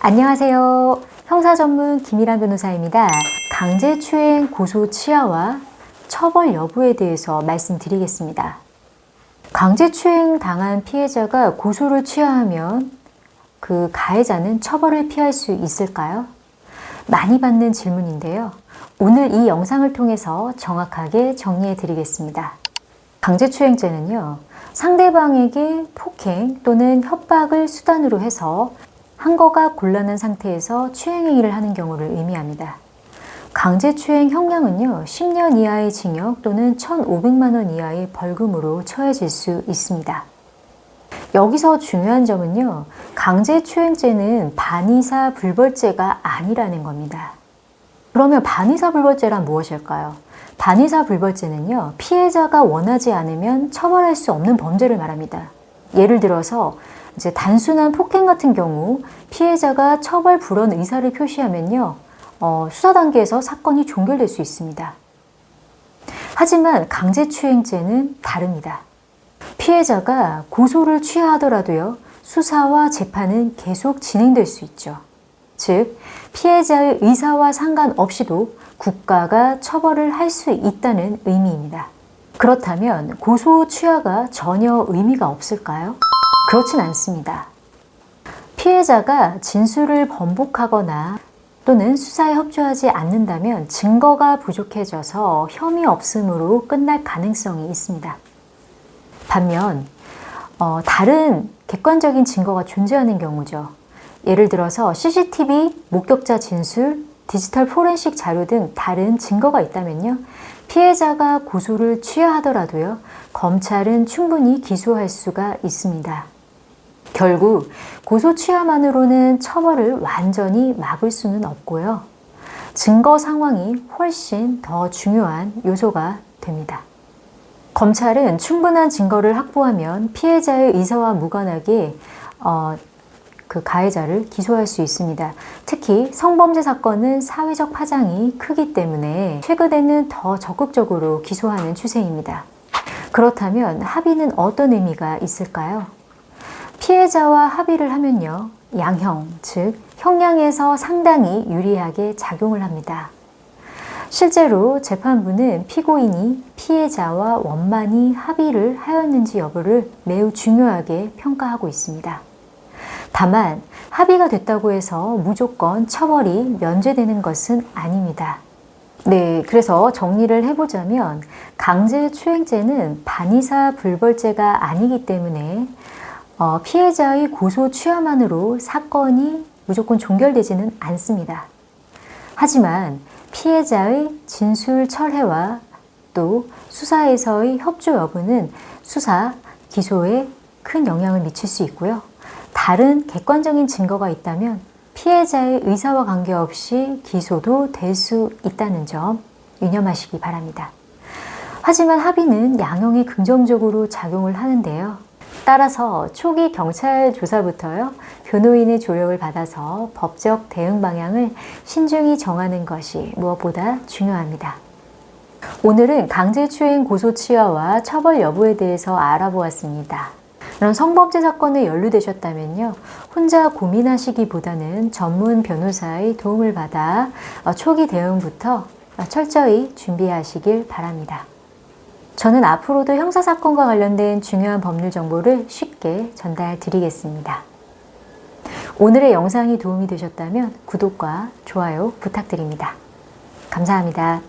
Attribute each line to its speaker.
Speaker 1: 안녕하세요. 형사 전문 김일환 변호사입니다. 강제추행 고소 취하와 처벌 여부에 대해서 말씀드리겠습니다. 강제추행 당한 피해자가 고소를 취하하면 그 가해자는 처벌을 피할 수 있을까요? 많이 받는 질문인데요. 오늘 이 영상을 통해서 정확하게 정리해 드리겠습니다. 강제추행죄는요, 상대방에게 폭행 또는 협박을 수단으로 해서 항거가 곤란한 상태에서 추행행위를 하는 경우를 의미합니다. 강제추행 형량은요, 10년 이하의 징역 또는 1,500만 원 이하의 벌금으로 처해질 수 있습니다. 여기서 중요한 점은요, 강제추행죄는 반의사 불벌죄가 아니라는 겁니다. 그러면 반의사 불벌죄란 무엇일까요? 반의사 불벌죄는요, 피해자가 원하지 않으면 처벌할 수 없는 범죄를 말합니다. 예를 들어서 이제 단순한 폭행 같은 경우 피해자가 처벌 불원 의사를 표시하면요, 수사 단계에서 사건이 종결될 수 있습니다. 하지만 강제추행죄는 다릅니다. 피해자가 고소를 취하하더라도요, 수사와 재판은 계속 진행될 수 있죠. 즉, 피해자의 의사와 상관없이도 국가가 처벌을 할 수 있다는 의미입니다. 그렇다면 고소 취하가 전혀 의미가 없을까요? 그렇진 않습니다. 피해자가 진술을 번복하거나 또는 수사에 협조하지 않는다면 증거가 부족해져서 혐의 없음으로 끝날 가능성이 있습니다. 반면 다른 객관적인 증거가 존재하는 경우죠. 예를 들어서 CCTV, 목격자 진술, 디지털 포렌식 자료 등 다른 증거가 있다면요, 피해자가 고소를 취하하더라도요, 검찰은 충분히 기소할 수가 있습니다. 결국 고소 취하만으로는 처벌을 완전히 막을 수는 없고요, 증거 상황이 훨씬 더 중요한 요소가 됩니다. 검찰은 충분한 증거를 확보하면 피해자의 의사와 무관하게 그 가해자를 기소할 수 있습니다. 특히 성범죄 사건은 사회적 파장이 크기 때문에 최근에는 더 적극적으로 기소하는 추세입니다. 그렇다면 합의는 어떤 의미가 있을까요? 피해자와 합의를 하면요, 양형, 즉 형량에서 상당히 유리하게 작용을 합니다. 실제로 재판부는 피고인이 피해자와 원만히 합의를 하였는지 여부를 매우 중요하게 평가하고 있습니다. 다만 합의가 됐다고 해서 무조건 처벌이 면제되는 것은 아닙니다. 네, 그래서 정리를 해보자면 강제추행죄는 반의사 불벌죄가 아니기 때문에 피해자의 고소 취하만으로 사건이 무조건 종결되지는 않습니다. 하지만 피해자의 진술 철회와 또 수사에서의 협조 여부는 수사, 기소에 큰 영향을 미칠 수 있고요. 다른 객관적인 증거가 있다면 피해자의 의사와 관계없이 기소도 될 수 있다는 점 유념하시기 바랍니다. 하지만 합의는 양형에 긍정적으로 작용을 하는데요. 따라서 초기 경찰 조사부터요, 변호인의 조력을 받아서 법적 대응 방향을 신중히 정하는 것이 무엇보다 중요합니다. 오늘은 강제추행 고소 취하와 처벌 여부에 대해서 알아보았습니다. 이런 성범죄 사건에 연루되셨다면요, 혼자 고민하시기보다는 전문 변호사의 도움을 받아 초기 대응부터 철저히 준비하시길 바랍니다. 저는 앞으로도 형사사건과 관련된 중요한 법률 정보를 쉽게 전달 드리겠습니다. 오늘의 영상이 도움이 되셨다면 구독과 좋아요 부탁드립니다. 감사합니다.